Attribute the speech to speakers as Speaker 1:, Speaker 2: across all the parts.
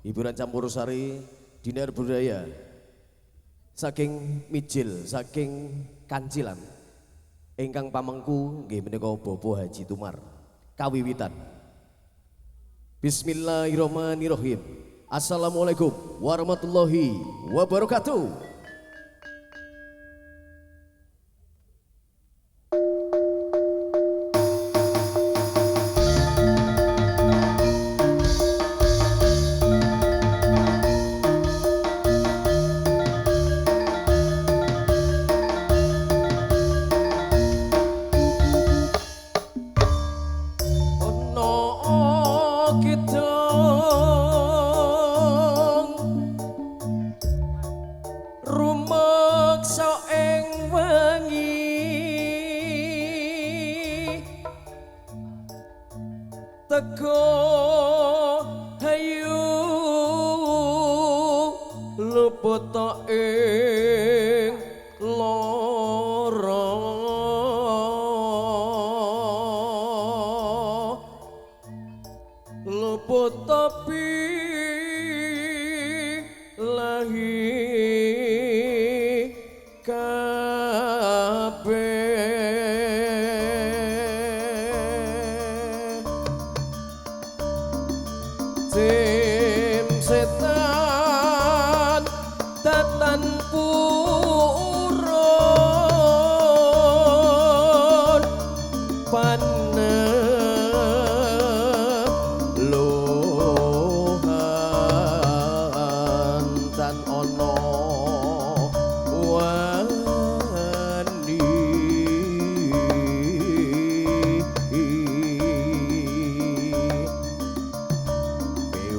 Speaker 1: hiburan campursari dinar budaya saking mijil saking kancilan ingkang pamengku nggih menika Bapak Haji Tumar kawiwitan. Bismillahirrahmanirrahim. Assalamualaikum warahmatullahi wabarakatuh.
Speaker 2: Teko hayu luput ing lara luput tapi lahi Sim setan datan purun panelohan dan ono wani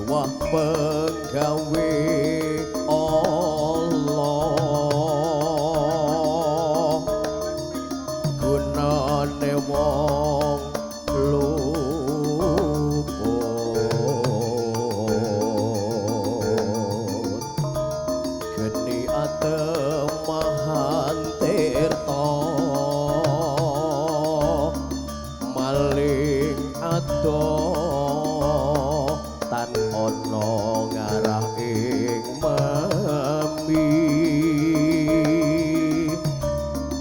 Speaker 2: wah penggawe Allah gunane wong luput geni atemahan tirta maling ado tan ono ngarah ing mami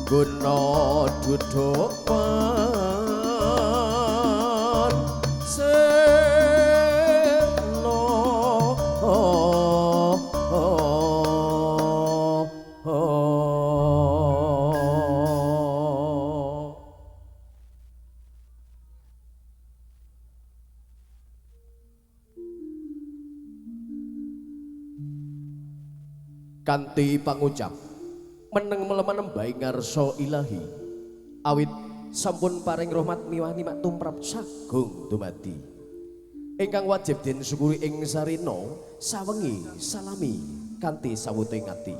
Speaker 2: guna duduk pan seno
Speaker 1: kanthi pangucap meneng melemenem bae ngarsa ilahi awit sampun paring rahmat miwah nikmat tumrap sagung dumadi ingkang wajib den syukuri ing sarena sawengi salami kanthi sawuting ati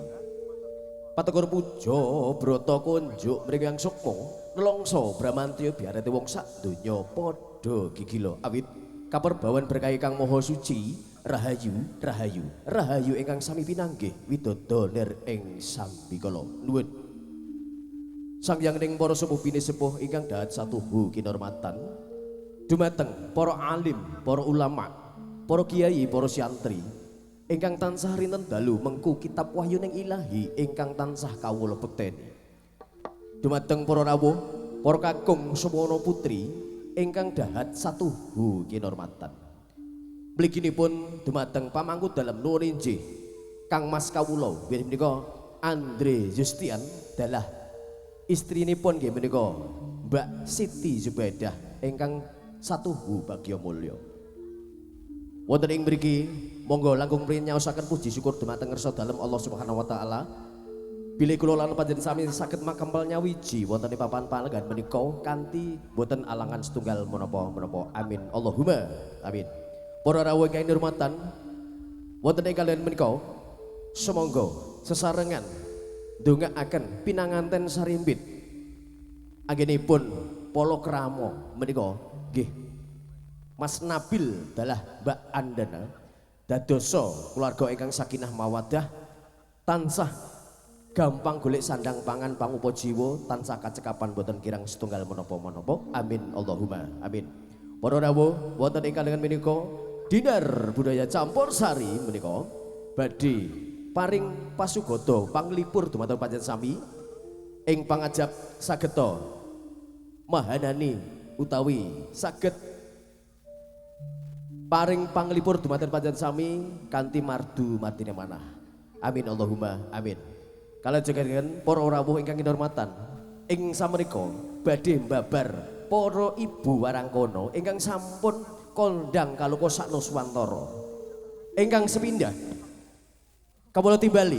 Speaker 1: patakur puja brata kunjuk mringkang sukma nelongso bramantya biarete wong sak donya padha gigila awit kaperbawan berkahi kang maha suci rahayu rahayu rahayu ingkang sami pinanggih widodana ing sambikala nuwun sangyang ning para sepuh bini sepuh ingkang dahat satuhu kinurmatan dumateng para alim para ulama para kiai para santri ingkang tansah rinten dalu mengku kitab wahyuning ilahi ingkang tansah kawula bekteni dumateng para rawuh para kakung semana putri ingkang dahat satuhu kinurmatan mliginipun dumateng pamangku dalem nuwun injih Kang Mas kawula nggih menika Andre Justian dalah istrinipun nggih menika Mbak Siti Zubaidah ingkang satuhu bagya mulya wonten ing mriki monggo langkung prinyaosaken puji syukur dumateng ngarsa dalem Allah Subhanahu wa taala bilih kula lan panjenengan sami saged makampal nyawiji wonten ing papan panenggan menika kanthi boten alangan setunggal menapa-menapa amin Allahumma amin. Para rawuh ingkang nurmatan wonten ing kaliyan menika sumangga sesarengan ndongaaken pinanganten sarimbit anggenipun palakrama menika nggih Mas Nabil dalah Mbak Andana dadosa keluarga ingkang sakinah mawaddah tansah gampang golek sandang pangan pangupa jiwa tansah kacekapan boten kirang setunggal menapa-menapa amin Allahumma amin. Para rawuh wonten ing kalengan menika Dinar budaya campur sari menika badhe paring pasugata panglipur dumateng panjenengan sami ing pangajap sageta mahanani utawi saged paring panglipur dumateng panjenengan sami kanthi mardu martine manah. Amin Allahumma amin. Kalajengaken para rawuh ingkang kinurmatan ing samenika badhe mbabar para ibu warangkana ingkang sampun kondang kaluka sakno swantara ingkang sepindah kawula timbali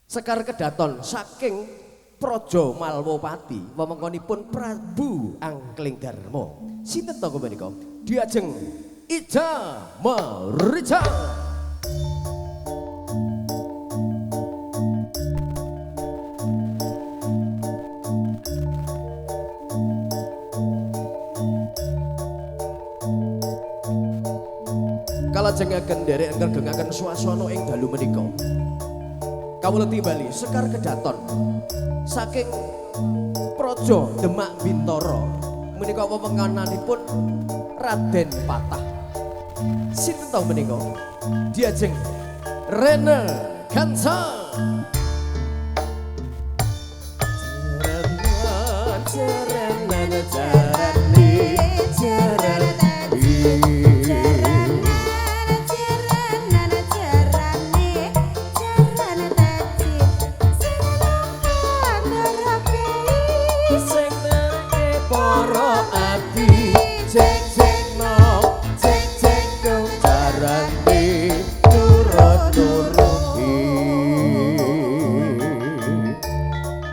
Speaker 1: sekar kedaton saking Praja Malwapati wewengkonipun Prabu Angkling Darma. Sinten to menika diajeng Ija Marica. Kalajengaken nderek ngregengaken swasana ing dalu menika. Kawula timbali sekar kedaton saking Praja Demak Bintara menika wewengkonanipun Raden Patah. Sinten to menika? Diajeng Rena Kansa.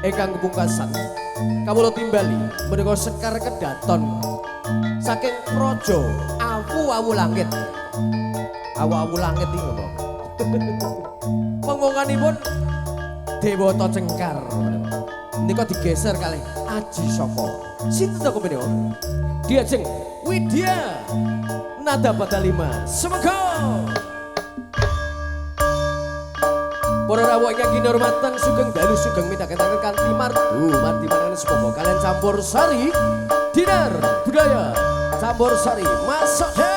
Speaker 1: Ingkang pungkasan kawula timbali menika sekar kedaton saking Praja Awu-awu langit. Awu-awu langit iki lho. Pengonganipun Dewata Cengkar menika digeser kalih Aji Saka. Sinten to menika? Diajeng Widya Nada Badalima. Semoga para rawuh ingkang kinurmatan sugeng dalu sugeng midhangetaken kanthi mardu mardi mangan semoga kalian campur sari dinar budaya campur sari masuk hey.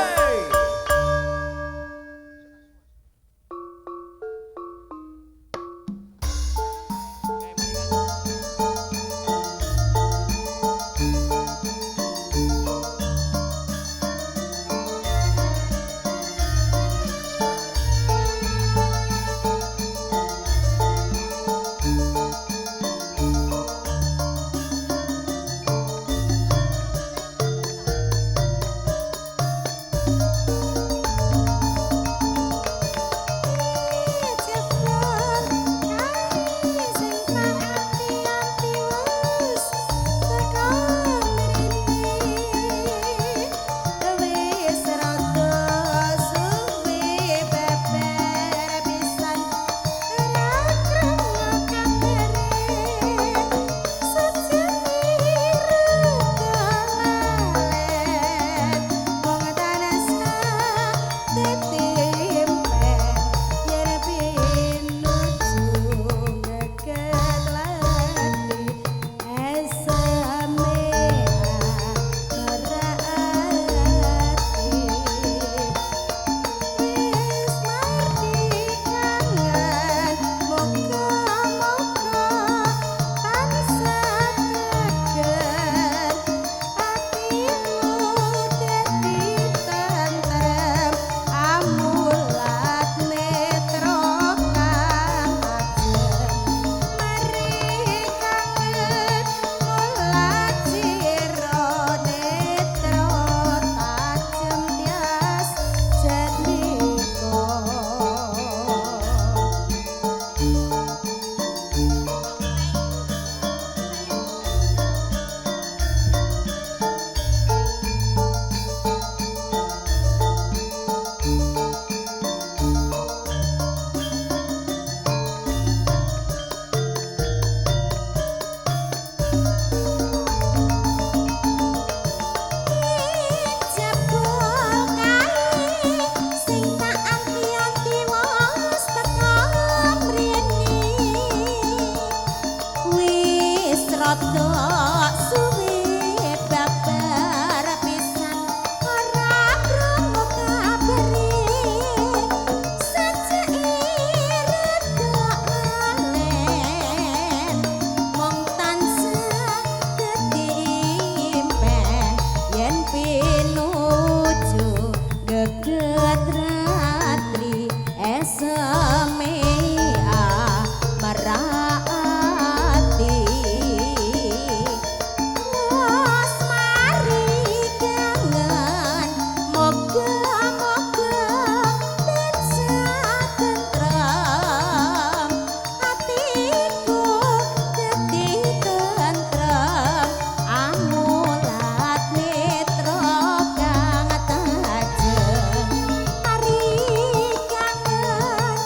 Speaker 3: Dedet ratri esemea merati Wes mari kangen moga-moga bisa tentrem atiku dadi tentrem amulat netra kang tajem mari kangen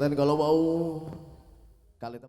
Speaker 1: kegiatan kalau mau kali